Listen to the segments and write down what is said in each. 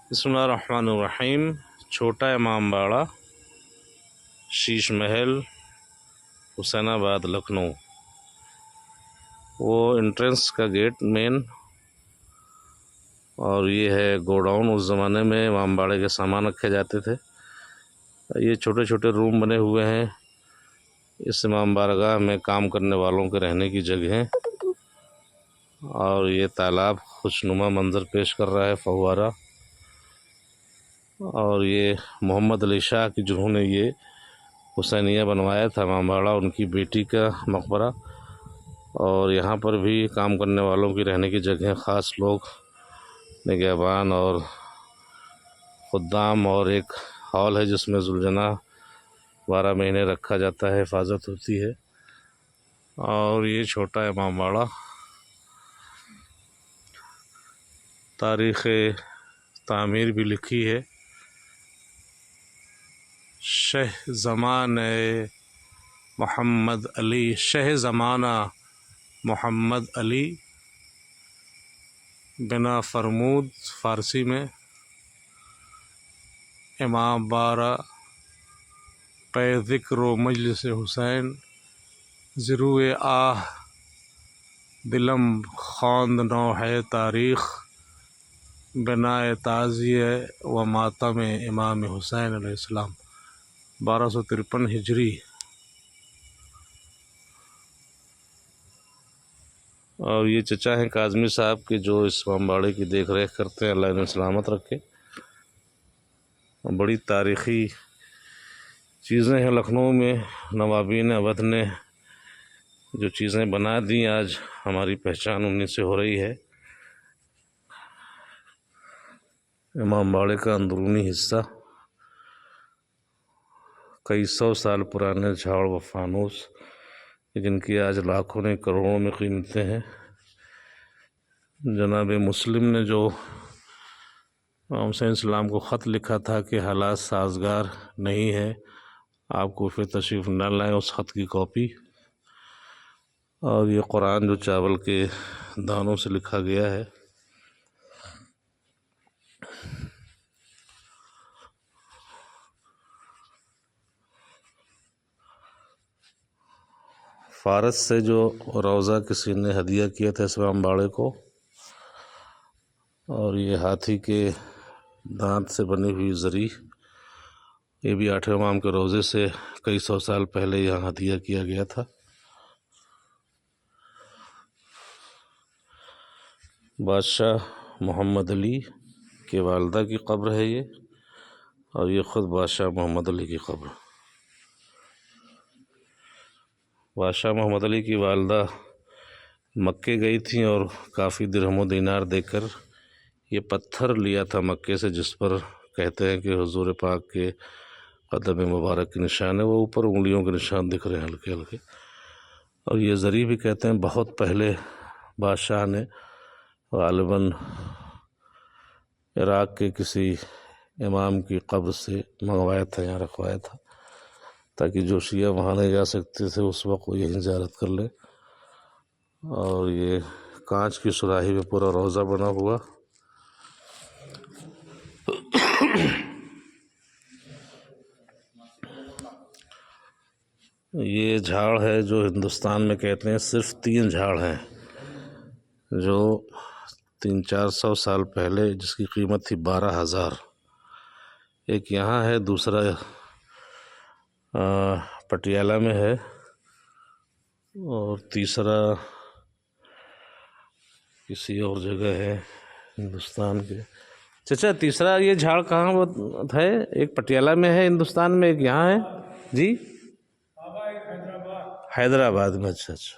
बिस्मिल्लाहिर्रहमानिर्रहीम। छोटा इमाम बाड़ा, शीश महल, हुसैनाबाद, लखनऊ। वो एंट्रेंस का गेट मेन, और ये है गोडाउन। उस ज़माने में इमाम बाड़े के सामान रखे जाते थे। ये छोटे छोटे रूम बने हुए हैं। इस इमाम बारगाह में काम करने वालों के रहने की जगह है। और ये तालाब खुशनुमा मंजर पेश कर रहा है, फव्वारा। और ये मोहम्मद अली शाह की, जिन्होंने ये हुसैनिया बनवाया था इमाम बाड़ा, उनकी बेटी का मकबरा। और यहाँ पर भी काम करने वालों की रहने की जगह, ख़ास लोग, निगहबान और खुद्दाम, और एक हॉल है जिसमें जुलजना 12 महीने रखा जाता है, हिफाजत होती है। और ये छोटा इमाम बाड़ा तारीख़ तामीर भी लिखी है। शह ज़माना मोहम्मद अली बिना फरमूद, फ़ारसी में। इमाम बाड़ा पे ज़िक्र मजलिस हुसैन, ज़िरुए आह दिलम ख़्वांद नौ है तारीख़, बिनाए ताज़िए व मातम इमाम हुसैन अलैहिस्सलाम, 1253 हिजरी। और ये चचा हैं काज़मी साहब के, जो इस इमाम बाड़े की देख रेख करते हैं। अल्लाह इन्हें सलामत रखे। बड़ी तारीख़ी चीज़ें हैं लखनऊ में। नवाबीन अवध ने जो चीज़ें बना दी, आज हमारी पहचान उन्हीं से हो रही है। इमाम बाड़े का अंदरूनी हिस्सा, कई सौ साल पुराने झाड़ व फानूस, जिनकी आज लाखों ने करोड़ों में कीमतें हैं। जनाब मुस्लिम ने जो इमाम हुसैन को ख़त लिखा था कि हालात साजगार नहीं है, आप कूफे तशरीफ़ न लाएं, उस ख़त की कॉपी। और ये कुरान जो चावल के दानों से लिखा गया है। फ़ारस से जो रोज़ा किसी ने हदिया किया था इस इमाम बाड़े को। और ये हाथी के दांत से बनी हुई ज़री, ये भी 8वें इमाम के रोज़े से कई सौ साल पहले यहाँ हदिया किया गया था। बादशाह मोहम्मद अली के वालदा की कब्र है ये, और ये ख़ुद बादशाह मोहम्मद अली की कब्र। बादशाह मोहम्मद अली की वालदा मक्के गई थी और काफ़ी दिरहम दीनार देकर ये पत्थर लिया था मक्के से, जिस पर कहते हैं कि हुजूर पाक के कदम मुबारक के निशान है। वो ऊपर उंगलियों के निशान दिख रहे हैं हल्के हल्के। और ये ज़री भी कहते हैं बहुत पहले बादशाह ने ग़ालिबन इराक़ के किसी इमाम की कब्र से मंगवाया था, यहाँ रखवाया था, ताकि जो शिया वहाँ नहीं जा सकते थे उस वक्त वो यहीं ज़ियारत कर ले। और ये कांच की सुराही में पूरा रोज़ा बना हुआ। ये झाड़ है जो हिंदुस्तान में कहते हैं सिर्फ 3 झाड़ हैं, जो 300-400 साल पहले, जिसकी कीमत थी 12,000। एक यहाँ है, दूसरा पटियाला में है, और तीसरा किसी और जगह है हिंदुस्तान के। चाचा, तीसरा ये झाड़ कहाँ वो है? एक पटियाला में है हिंदुस्तान में, एक यहाँ है जी, हैदराबाद में। अच्छा अच्छा।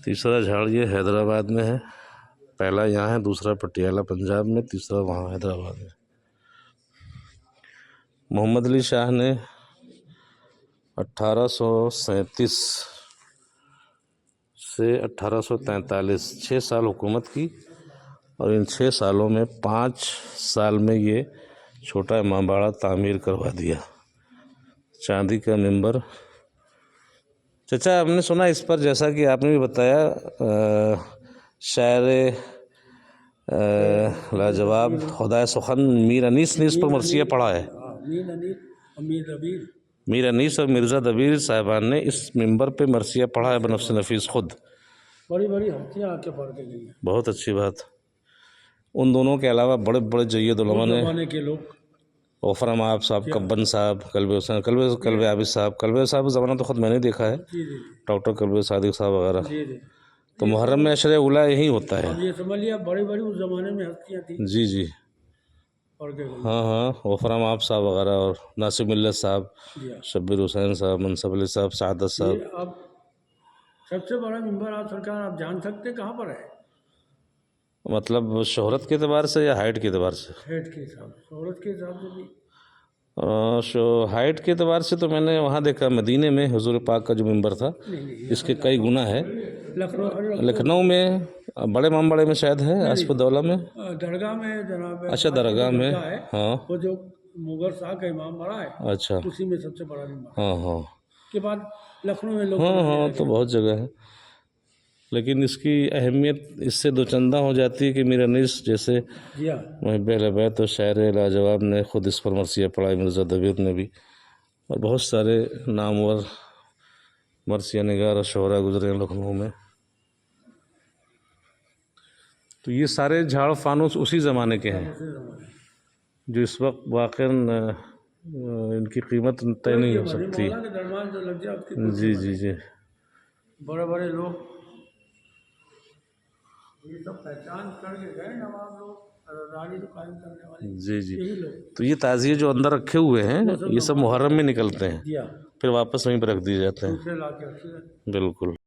तीसरा झाड़ ये हैदराबाद में है। पहला यहाँ है, दूसरा पटियाला पंजाब में, तीसरा वहाँ हैदराबाद में। मोहम्मद अली शाह ने 1837 से 1843 6 साल हुकूमत की। और इन 6 सालों में 5 साल में ये छोटा इमाम बाड़ा तामीर करवा दिया। चांदी का मिंबर। चाचा, हमने सुना इस पर, जैसा कि आपने भी बताया, शायर लाजवाब खुदा सुखन मीर अनीस ने इस पर मरसिया पढ़ा है। मीर अनीस और मीर दबीर, मीर अनीस और मिर्ज़ा दबीर साहिबान ने इस मिंबर पे मरसिया पढ़ा है बनफ्स नफीस खुद। बड़ी बड़ी हस्तियाँ आके पढ़ के गई हैं। बहुत अच्छी बात। उन दोनों के अलावा बड़े बड़े जय्यद उलमा ने, ज़माने के लोग, गफरम आप साहब, कब्बन साहब, कल्बे हुसैन, कल्बे आबिद साहब, कल्बे साहब का ज़माना तो खुद मैंने देखा है, जी जी डॉक्टर कल्बे सादिक साहब वगैरह। जी जी। तो मुहर्रम में अशरे उला यही होता है। अब ये समझ लिया बड़ी बड़ी उस ज़माने में हस्तियाँ थी, जी जी, पढ़ के गई। हाँ हाँ, गफरम आप साहब वगैरह और नासिर मिल्लत साहब, जी हाँ। शब्बीर हुसैन साहब, मनसब अली साहब, सादत साहब। ये अब सबसे बड़ा मिंबर आप सरकार आप जान सकते कहाँ पर है? मतलब शोहरत के अतबार से या हाइट के अतबार से? हेड के हिसाब से, औरत के हिसाब से भी। हाइट के अतबार से तो मैंने वहाँ देखा मदीने में हुजूर पाक का जो मिंबर था, इसके कई गुना है। लखनऊ लखनऊ में बड़े मामबड़े में शायद है, आसफदौला में। दरगाह में जनाब अच्छा, दरगाह में, है, हाँ। वो जो मुगल शाह का इमाम बड़ा है, अच्छा, उसी में सबसे बड़ा मिंबर। हाँ हाँ के बाद लखनऊ में लोग हाँ हाँ, तो बहुत जगह है, लेकिन इसकी अहमियत इससे दो चंदा हो जाती है कि मीर अनीस जैसे जी हाँ, मुहिब अहल बैत और शायर लाजवाब ने खुद इस पर मरसिया पढ़ा, मिर्ज़ा दबीर ने भी, और बहुत सारे नामवर मरसिया निगार और शोहरा गुजरे हैं लखनऊ में। तो ये सारे झाड़ फानूस उसी ज़माने के हैं उसी ज़माने। जो इस वक्त वाक़ई इनकी कीमत तय नहीं हो सकती। मौला के दरबार जो लग जाए उसकी जी जी जी, बड़े बड़े लोग ये सब पहचान करके गए नवाब लोग, रानी को कायम करने वाले जी जी। यही लोग। तो ये ताज़िए जो अंदर रखे हुए हैं, ये सब मुहर्रम में निकलते हैं, जी हाँ, फिर वापस वहीं पर रख दिए जाते हैं। दूसरे ला के रखी रहती। बिल्कुल।